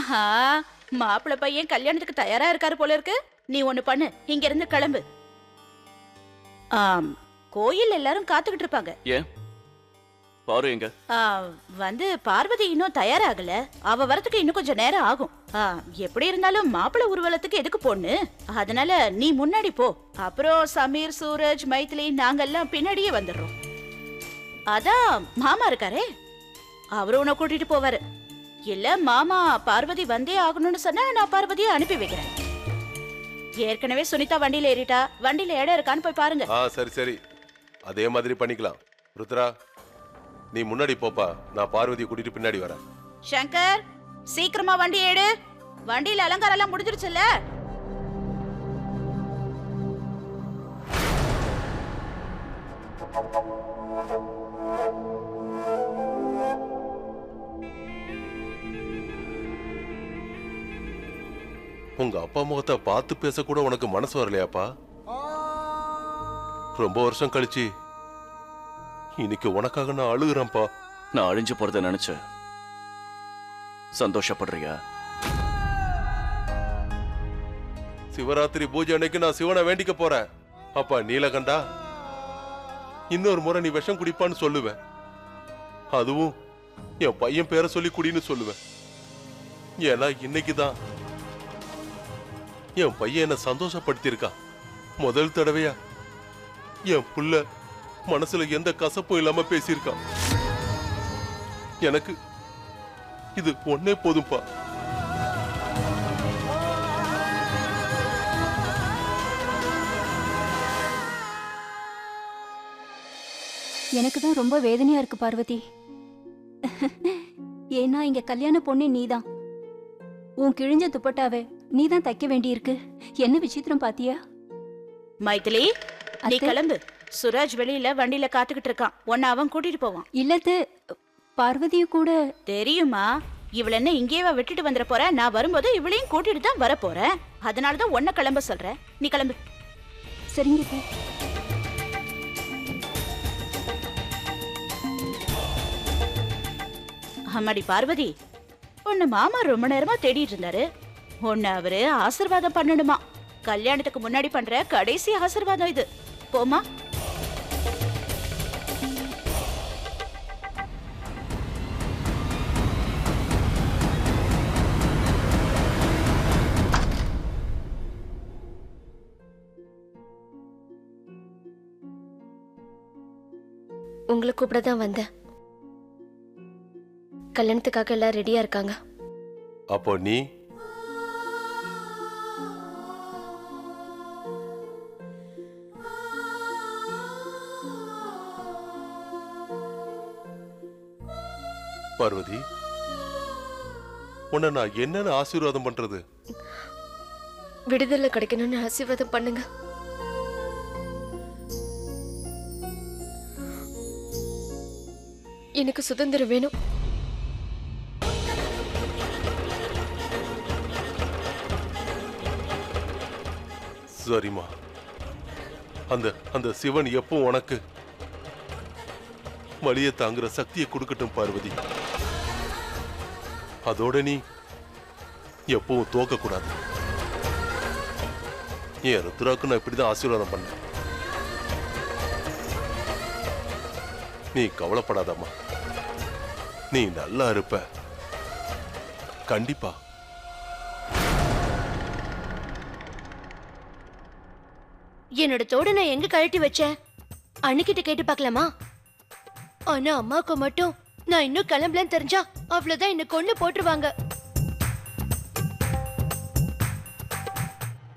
ஆஹா, மாப்பிள்ளை பையன் கல்யாணத்துக்கு தயாரா இருக்காரு போல இருக்கு. நீ ஒண்ணு பண்ணு, இங்க இருந்து கிளம்பு. கோயில் எல்லாரும் காத்துக்கிட்டு இருப்பாங்க. ஏன் பாரு எங்க வந்து பார்வதி இன்னும் தயாராகல. அவ வரதுக்கு இன்னும் கொஞ்சம் நேரம் ஆகும். எப்படி இருந்தாலும் மாப்பிள்ளை ஊர்வலத்துக்கு எதுக்கு பொண்ணு, அதனால நீ முன்னாடி போ. அப்புறம் சமீர், சூரஜ், மைதிலி நாங்கெல்லாம் பின்னாடியே வந்துடுறோம். அதான் மாமா இருக்காரே, அவரு உன்னை கூட்டிட்டு போவாரு. இல்ல மாமா பார்வதி வந்தே ஆகணும்னு சொன்னா நான் பார்வதியை அனுப்பி வைக்கிறேன். ஏற்கனவே சுனிதா வண்டியில ஏறிட்டா, வண்டியில இடம் இருக்கான்னு போய் பாருங்க. சரி சரி, அதே மாதிரி பண்ணிக்கலாம். ருத்ரா, நீ முன்னாடி போப்பா, நான் பார்வதியை கூட்டிட்டு பின்னாடி வரேன். சங்கர், சீக்கிரமா வண்டி ஏடு. வண்டியில அலங்காரம் எல்லாம் முடிஞ்சிருச்சுல்ல? உங்க அப்பா முகத்தை பார்த்து பேச கூட உனக்கு மனசு வரலையாப்பா? ரொம்ப வருஷம் கழிச்சு இன்னைக்கு உனக்காக நான் அழுகுறேன்ப்பா. நான் அழிஞ்சு போறத நினைச்சு சந்தோஷப்படுறியா? சிவராத்திரி பூஜை அன்னைக்கு நான் சிவனை வேண்டிக்க போறேன். அப்பா நீலகண்டா, இன்னொரு முறை நீ விஷம் குடிப்பான்னு சொல்லுவேன். அதுவும் என் பையன் பேரை சொல்லி குடின்னு சொல்லுவேன். ஏன்னா இன்னைக்குதான் என் பையன் என்ன சந்தோஷப்படுத்தியிருக்கான். முதல் தடவையா என் புள்ள மனசுல எந்த கசப்பும் இல்லாம பேசியிருக்கான். எனக்கு இது ஒன்னே போதும்பா. எனக்கு தான் ரொம்ப வேதனையா இருக்கு பார்வதி. ஏன்னா இங்க கல்யாண பொண்ணே நீதான். உன் கிழிஞ்ச துப்பட்டாவே நீதான் தைக்க வேண்டியிருக்கு. என்ன விசித்திரம் பாத்தியா? மைதிலி, நீ கிளம்பு. சுராஜ் வெளியில வண்டியில காத்துக்கிட்டு இருக்கான். உன்னை அவன் கூட்டிட்டு போவான். இல்லது பார்வதியும் கூட. தெரியுமா, இவள என்ன இங்கேயே விட்டுட்டு வந்துட போற? நான் வரும்போது இவளையும் கூட்டிட்டு தான் வர போறேன். அதனாலதான் உன்னை கிளம்ப சொல்றேன். நீ கிளம்பு. சரிங்க. அம்மாடி பார்வதி, உன்னை மாமா ரொம்ப நேரமா தேடிட்டு இருந்தாரு. உன்னை அவரு ஆசீர்வாதம் பண்ணணுமா. கல்யாணத்துக்கு முன்னாடி பண்ற கடைசி ஆசீர்வாதம் இது. போமா. உங்களை கூப்பிட தான் வந்தேன். கல்யாணத்துக்காக எல்லாம் ரெடியா இருக்காங்க. அப்போ நீ பார்வதி, உன்னை நான் என்னன்னு ஆசீர்வாதம் பண்றது? விடுதலை கிடைக்கணும்னு ஆசீர்வாதம் பண்ணுங்க. எனக்கு சுதந்திரம் வேணும். சரிம்மா, அந்த அந்த சிவன் எப்போ உனக்கு வலிய தாங்குற சக்தியை கொடுக்கட்டும் பார்வதி. அதோட நீ எப்பவும் தோக்க கூடாது. ஏன் ருத்ராக்கு நான் இப்படிதான் ஆசீர்வாதம் பண்ண. நீ கவலைப்படாதம்மா, நீ நல்லா இருப்ப கண்டிப்பா. என்னோட தோட நான் எங்க கழட்டி வச்சேன்? அன்னிக்கிட்ட கேட்டு பார்க்கலாமா? ஆனா அம்மாவுக்கு மட்டும் நான் இன்னும் கிளம்பலன்னு தெரிஞ்சா அவ்வளவுதான், என்ன கொண்டு போட்டுருவாங்க.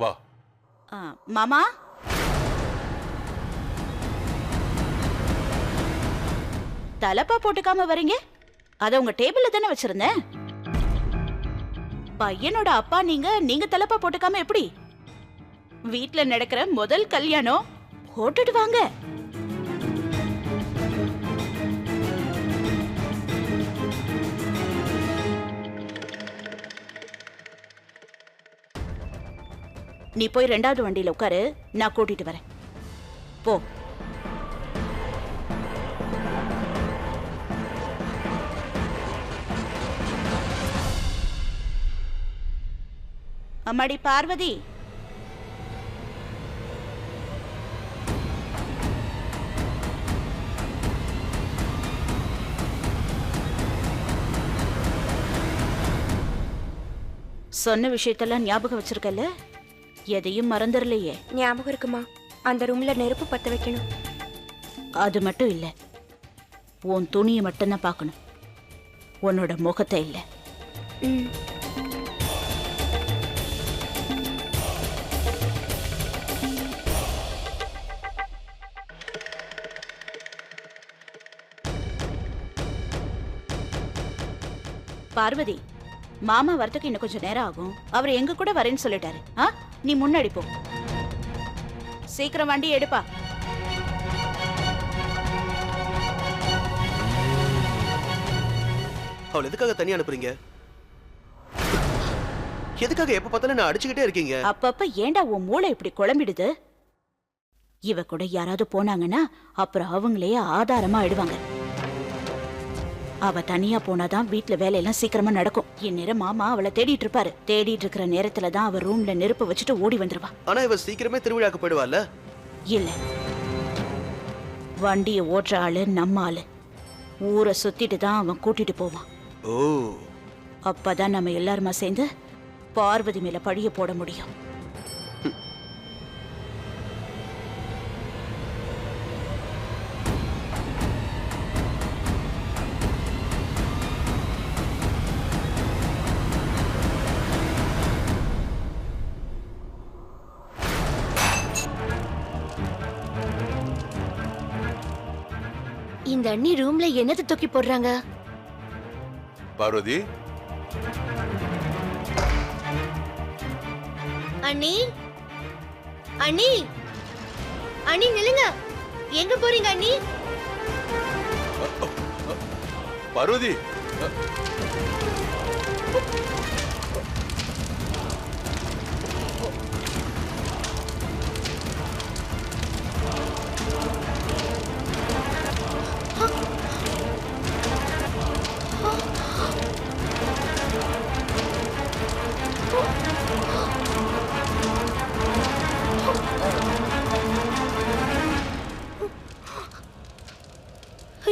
வா மாமா. தலப்பா போட்டுக்காம வரீங்க? அத உங்க டேபிள்ல தானே வச்சிருந்தேன். பையனோட அப்பா நீங்க தலப்பா போட்டுக்காம எப்படி? வீட்ல நடக்கிற முதல் கல்யாணம், போட்டுட்டு வாங்க. நீ போய் 2வது வண்டியில உட்காரு, நான் கூட்டிட்டு வரேன். போ. அம்மாடி பார்வதி, சொன்ன விஷயத்தெல்லாம் ஞாபகம் வச்சிருக்கல? எதையும் மறந்துடலையே? ஞாபகம் இருக்குமா? அந்த ரூம்ல நெருப்பு பத்த வைக்கணும். அது மட்டும் இல்ல, உன் துணியை மட்டும்தான் பார்க்கணும், உன்னோட முகத்தை இல்ல. ம். பார்வதி, மாமா வரத்துக்கு இன்னும் கொஞ்சம் நேரம் ஆகும். அவர் எங்க கூட வரேன்னு சொல்லிட்டாரு. நீ முன்னாடி போ. சீக்கிரம் வண்டி எடுப்பா. அவள் எதுக்காக தனியா அனுப்புறீங்க? எதுக்காக எப்ப பார்த்தாலும் நான் அடிச்சுக்கிட்டே இருக்கீங்க? அப்பப்ப ஏண்டா உன் மூளை இப்படி குழம்பிடுது? இவ கூட யாராவது போனாங்கன்னா அப்புறம் அவங்களே ஆதாரமா ஆயிடுவாங்க. அவ தனியா போனாதான் வீட்டுல வேலையெல்லாம் சீக்கிரமா நடக்கும். இந்நேரம் மாமா அவளை தேடிட்டு இருப்பாரு. தேடிட்டு இருக்கிற நேரத்துல தான் அவ ரூம்ல நெருப்பு வச்சுட்டு ஓடி வந்துருவா. ஆனா இவ சீக்கிரமே திருவிழாக்கு போயிடுவாள்ல? இல்ல, வண்டியை ஓட்டுற ஆளு நம்ம ஆளு. ஊரை சுத்திட்டு தான் அவன் கூட்டிட்டு போவான். ஓ, அப்பதான் நம்ம எல்லாருமா சேர்ந்து பார்வதி மேல பழிய போட முடியும். இந்த அண்ணி ரூம்ல என்னது தூக்கி போடுறாங்க? பார்வதி, அண்ணி, அண்ணி, அண்ணி நில்லுங்க. எங்க போறீங்க அண்ணி? பார்வதி,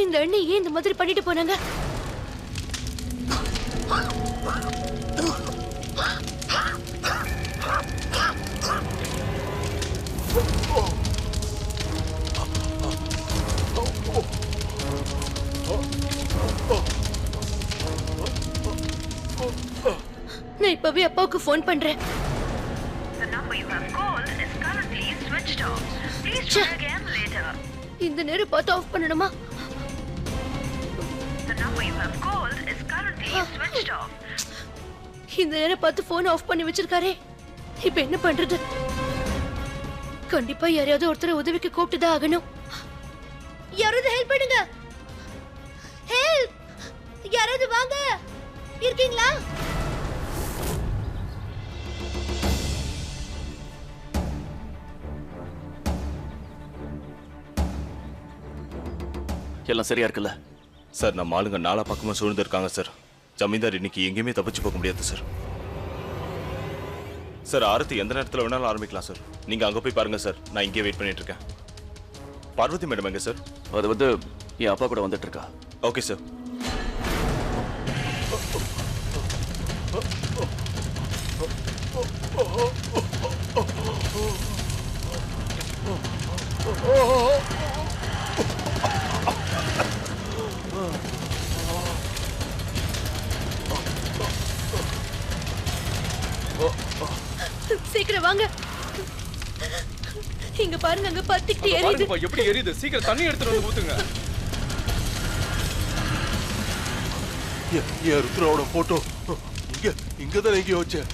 இந்த அண்ணி ஏன் இந்த மாதிரி பண்ணிட்டு போனாங்க? நான் இப்பவே அப்பாவுக்கு போன் பண்றேன். இந்த நேரம் பார்த்து ஆஃப் பண்ணணுமா? இந்த நேரம் பார்த்து போன் ஆஃப் பண்ணி வச்சிருக்காரே, இப்ப என்ன பண்றது? கண்டிப்பா யாரையாவது ஒருத்தரை உதவிக்கு கூப்பிட்டுதான் ஆகணும். யாராவது ஹெல்ப் பண்ணுங்க. ஹெல்ப்! யாராவது வாங்க. இருக்கீங்களா? எல்லாம் சரியா இருக்குல்ல? சார், நம்ம ஆளுங்க நாலா பக்கமா சூழ்ந்து இருக்காங்க சார். ஜமீன்தார் இன்னைக்கு எங்கேயுமே தப்பிச்சு போக முடியாது சார். சார், ஆரத்தி எந்த நேரத்தில் வேணாலும் ஆரம்பிக்கலாம் சார். நீங்க அங்க போய் பாருங்க சார். நான் இங்கே வெயிட் பண்ணிட்டு இருக்கேன். பார்வதி மேடம் எங்க சார்? அது வந்து என் அப்பா கூட வந்துட்டு இருக்கா. Okay sir. சீக்கிரம் வாங்க. இங்க பாருங்க, அங்க பத்திக்கிட்டு எரியுது. எப்படி எரியுது? சீக்கிரம் தண்ணி எடுத்துட்டு வந்து ஊத்துங்க. என் ருத்ராவோட போட்டோ இங்கதான் எங்கேயோ வச்சேன்.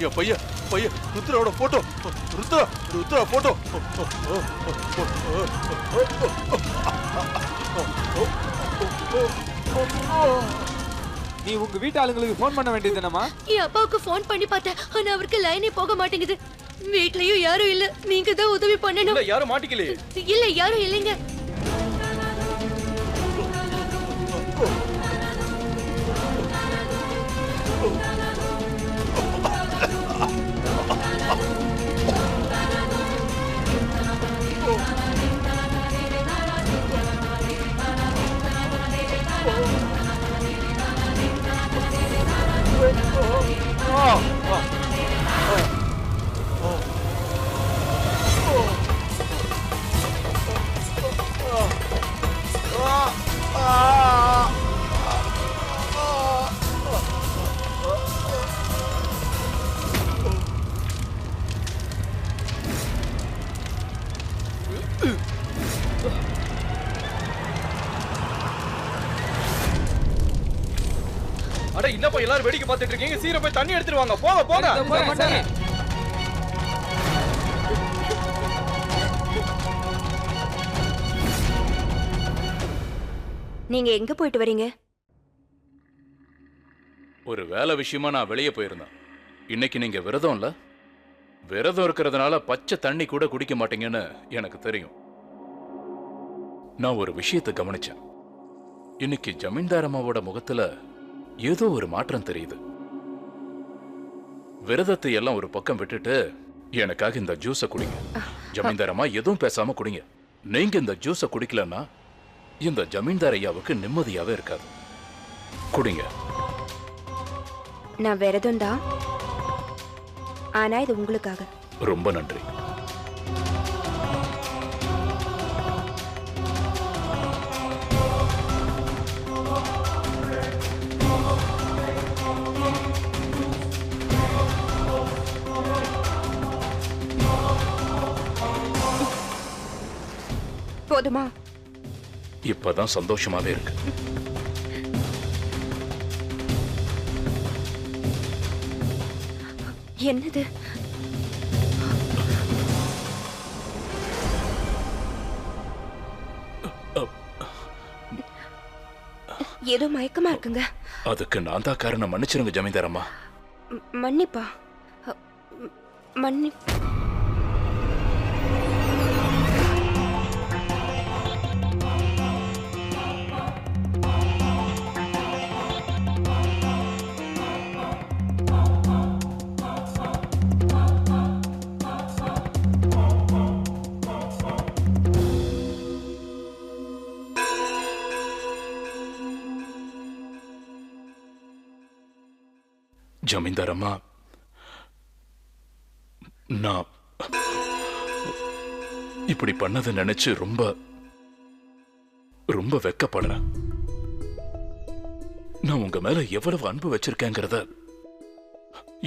என் பையன் ருத்ராவோட போட்டோ. ருத்ரா போட்டோ. நீ உங்க வீட்டு ஆளுங்களுக்கு போன் பண்ண வேண்டியது என்னமா? என் அப்பாவுக்கு போன் பண்ணி பார்த்தேன், ஆனா அவருக்கு லைனே போக மாட்டேங்குது. வீட்லயும் யாரும் இல்ல, நீங்க தான் உதவி பண்ணணும். இல்ல, யாரும் மாட்டிக்கலையே. இல்ல, யாரும் இல்லைங்க. என்னப்பா எல்லாரும் வேடிக்கை பார்த்துட்டு இருக்கீங்க? சீக்கிரம் போய் தண்ணி எடுத்துட்டு வாங்க. போங்க போங்க. நீங்க எங்க போயிட்டு வரீங்க? ஒரு வேலை விஷயமா நான் வெளியே போயிருந்தேன். இன்னைக்கு நீங்க விரதம் இல்ல? விரதம் இருக்கிறதுனால பச்சை தண்ணி கூட குடிக்க மாட்டீங்கன்னு எனக்கு தெரியும். நான் ஒரு விஷயத்தை கவனிச்சேன். இன்னைக்கு ஜமீன்தார் அம்மாவோட முகத்துல ஏதோ ஒரு மாற்றம் தெரியுது. விரதத்தை எல்லாம் ஒரு பக்கம் விட்டுட்டு எனக்காக இந்த ஜூஸை குடிங்க. ஜமீன்தார் அம்மா எதுவும் பேசாம குடிங்க. நீங்க இந்த ஜூஸை குடிக்கலன்னா இந்த ஜமீன்தார் ஐயாவுக்கு நிம்மதியாவே இருக்காது. குடிங்க. நான் விரதம் தான், ஆனா இது உங்களுக்காக. ரொம்ப நன்றி. போதுமா? இப்பதான் சந்தோஷமாவே இருக்கு. என்னது? ஏதோ மயக்கமா இருக்குங்க. அதுக்கு நான் தான் காரணம். மன்னிச்சிருங்க ஜமீன்தார் அம்மா. மன்னிப்பா? மன்னி ஜமீன்தார் அம்மா, நான் இப்படி பண்ணதை நினைச்சு ரொம்ப ரொம்ப வெக்கப்படுறேன். நான் உங்க மேல எவ்வளவு அன்பு வச்சிருக்கேங்கிறத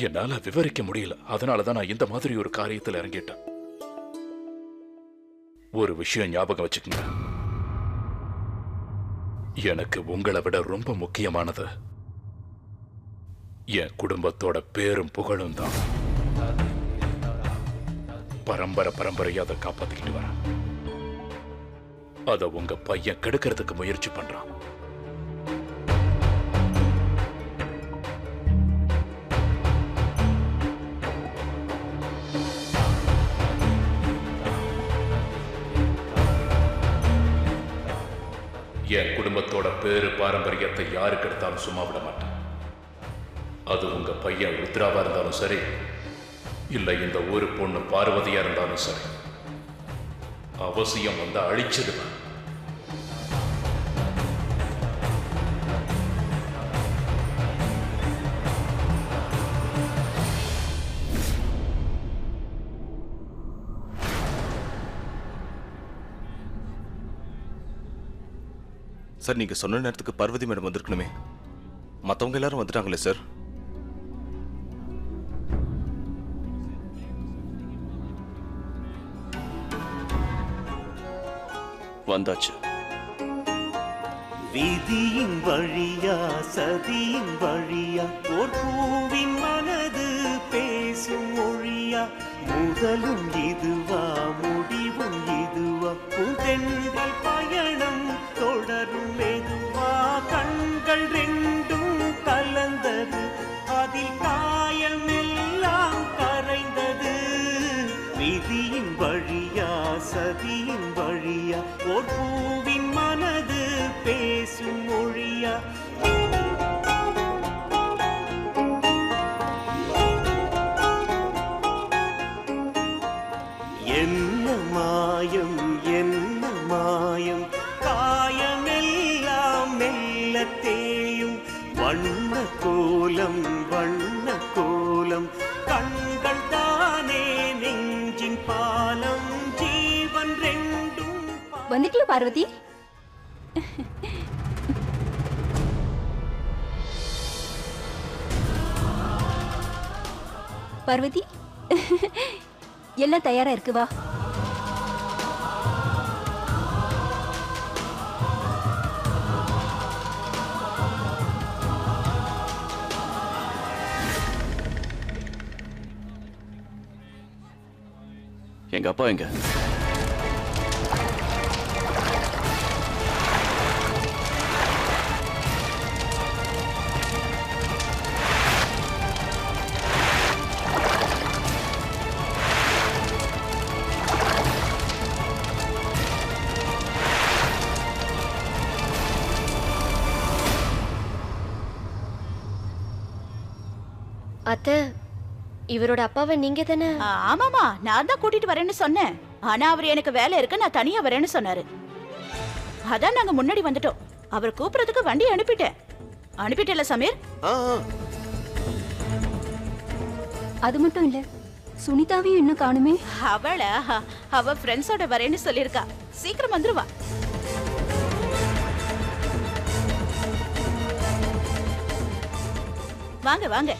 என்னால விவரிக்க முடியல. அதனாலதான் நான் இந்த மாதிரி ஒரு காரியத்தில் இறங்கிட்டேன். ஒரு விஷயம் ஞாபகம் வச்சுக்கங்க, எனக்கு உங்களை விட ரொம்ப முக்கியமானது என் குடும்பத்தோட பேரும் புகழும் தான். பரம்பரையா அதை காப்பாத்திக்கிட்டு வர. அத உங்க பையன் கெடுக்கிறதுக்கு முயற்சி பண்றான். என் குடும்பத்தோட பேரு பாரம்பரியத்தை யாருக்கு எடுத்தாலும் சும்மா விட மாட்டேன். அது உங்க பையன் ருத்ராவா இருந்தாலும் சரி, இல்ல இந்த ஊரு பொண்ணு பார்வதியா இருந்தாலும் சரி, அவசியம் வந்து அழிச்சிடுவேன். சார், நீங்க சொன்ன நேரத்துக்கு பார்வதி மேடம் வந்திருக்கணுமே. மத்தவங்க எல்லாரும் வந்துட்டாங்களே சார்? வந்தாச்சு. விதியின் வழியா சதியின் வழியா ஓர் பூவின் மனது பேசும் மொழியா, முதலும் இதுவா முடிவும் இதுவா, புதென்றல் பயணம் தொடரும் மெதுவா, கண்கள் ரெண்டும் கலந்தது, அதில் காயம் எல்லாம் கரைந்தது. விதியின் வழியா சதியின் வழியா ஓர் பூவின் மனது பேசும் மொழியா. என்ன மாயம் என்ன மாயம், காயமெல்லாம் மெல்ல தேயும், வண்ண கோலம் வண்ண கோலம், கண்கள் தானே நெஞ்சின் பாலம், ஜீவன் ரெண்டும். வந்துட்டியா பார்வதி? பார்வதி, எல்லாம் தயாரா இருக்கு, வா. எங்க அப்பா எங்க? அத்தை, இவரோட அப்பாவை நீங்க தானே? ஆமாமா, நான் தான் கூட்டிட்டு வரேன்னு சொன்னேன். ஆனா அவர் எனக்கு வேலை இருக்கு, நான் தனியா வரேன்னு சொன்னாரு. அதான் நாங்க முன்னாடி வந்துட்டோம். அவர் கூப்பிடுறதுக்கு வண்டி அனுப்பிட்டேல சமீர்? அது மட்டும் இல்ல, சுனிதாவையும் இன்னும் காணுமே. அவ ஃப்ரெண்ட்ஸோட வரேன்னு சொல்லிருக்கா. சீக்கிரம் வந்துருவா. வாங்க வாங்க.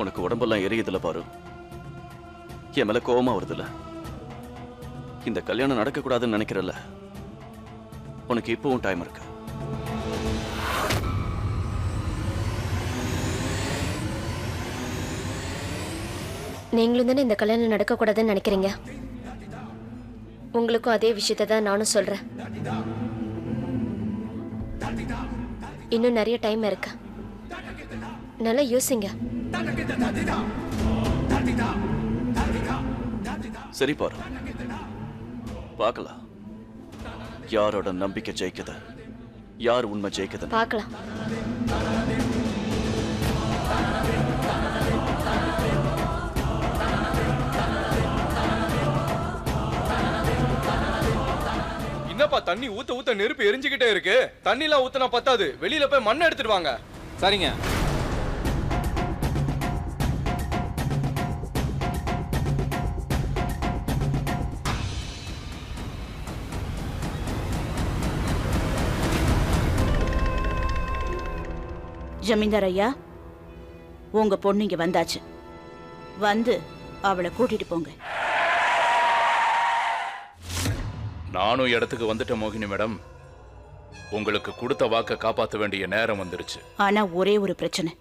உனக்கு உடம்பெல்லாம் எரியுதுல பாரு. என் மேல கோவமா வருதுல. இந்த கல்யாணம் நடக்க கூடாதுன்னு நினைக்கிறல்ல. உனக்கு இப்பவும் டைம் இருக்கு. நீங்களும் தானே இந்த கல்யாணம் நடக்க கூடாதுன்னு நினைக்கிறீங்க. உங்களுக்கும் அதே விஷயத்தை தான் நானும் சொல்றேன். இன்னும் நிறைய டைம் இருக்கு. நல்லா யோசிங்க. சரி பாரு, பார்க்கலாம் யாரோட நம்பிக்கை ஜெயிக்குது, யார் உண்மை ஜெயிக்குது. பார்க்கலாம். என்னப்பா தண்ணி ஊத்த ஊத்த நெருப்பு எரிஞ்சுக்கிட்டே இருக்கு. தண்ணி எல்லாம் ஊத்துனா பத்தாது, வெளியில போய் மண்ணை எடுத்துட்டு வாங்க. சரிங்க. ஜமீன்தார் ஐயா, உங்க பொண்ணு இங்க வந்தாச்சு. வந்து அவளை கூட்டிட்டு போங்க. நானும் இடத்துக்கு வந்துட்டேன் மோகினி மேடம். உங்களுக்கு கொடுத்த வாக்க காப்பாற்ற வேண்டிய நேரம் வந்துருச்சு. ஆனா ஒரே ஒரு பிரச்சனை,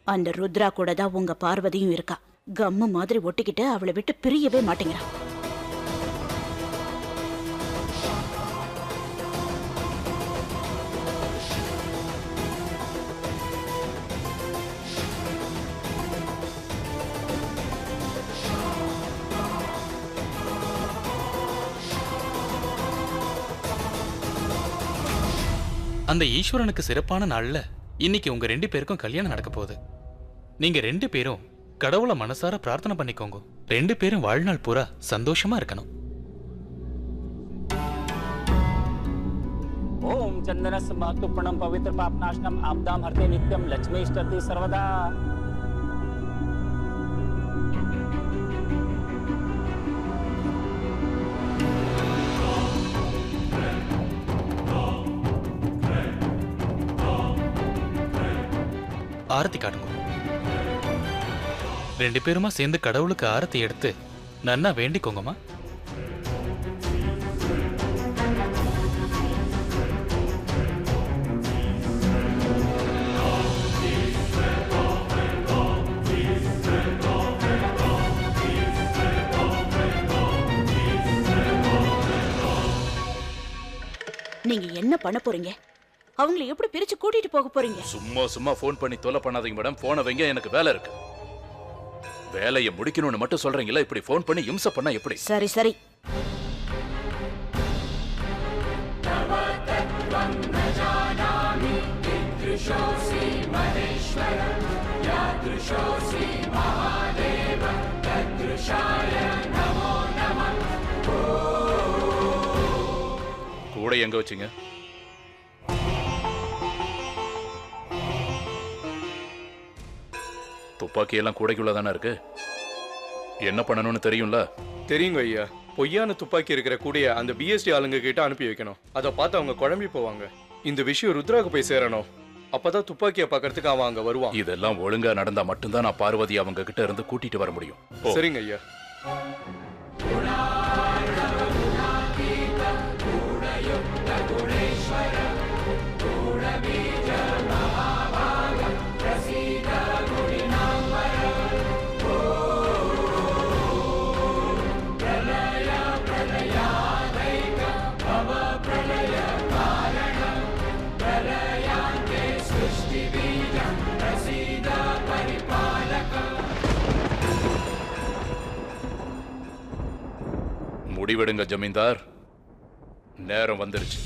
அந்த ருத்ரா கூட தான் உங்க பார்வதியும் இருக்கா. கம்மு மாதிரி ஒட்டிக்கிட்டு அவளை விட்டு பிரியவே மாட்டேங்கிறான். அந்த ஈஸ்வரனுக்கு சிறப்பான நாள்ல இன்னைக்கு உங்க 2 பேருக்கும் கல்யாணம் நடக்க போகுது. நீங்க 2 பேரும் கடவுளை மனசார பிரார்த்தனை பண்ணிக்கோங்க. 2 பேரும் வாழ்நாள் பூரா சந்தோஷமா இருக்கணும். ஓம் சந்தனஸ் மாத்துப்பணம் பவித்ர பாப்நாசனம் ஆப்தாம் ஹர்தே நித்யம் லட்சுமி இஷ்டதி சர்வதா. ஆரத்தி காட்டுங்க. 2 பேருமா சேர்ந்து கடவுளுக்கு ஆரத்தி எடுத்து நன்னா வேண்டிக்கோங்கம்மா. நீங்க என்ன பண்ண போறீங்க? அவங்களை எப்படி பிரிச்சு கூட்டிட்டு போக போறீங்க? சும்மா சும்மா போன் பண்ணி தொலை பண்ணாதீங்க மேடம். போனை வைங்க, எனக்கு வேலை இருக்கு. வேலையை முடிக்கணும்னு மட்டும் சொல்றீங்களா? இப்படி போன் பண்ணி இம்சை பண்ணா எப்படி? சரி சரி. கூட எங்க வச்சீங்க? துப்பாக்கி எல்லாம் கூடைக்குள்ள தானே இருக்கு. என்ன பண்ணணும்னு தெரியும்ல? தெரியுங்க ஐயா. பொய்யான துப்பாக்கி இருக்கிற கூடைய அந்த பிஎஸ்டி ஆளுங்க கிட்ட அனுப்பி வைக்கணும். அதை பார்த்து அவங்க குழம்பி போவாங்க. இந்த விஷயம் ருத்ராக்கு போய் சேரணும். அப்பதான் துப்பாக்கியை பார்க்கறதுக்கு அவன் அங்க வருவான். இதெல்லாம் ஒழுங்கா நடந்தா மட்டும்தான் நான் பார்வதி அவங்க கிட்ட இருந்து கூட்டிட்டு வர முடியும். சரிங்க ஐயா. முடிவெடுங்க ஜமீன்தார், நேரம் வந்துருச்சு.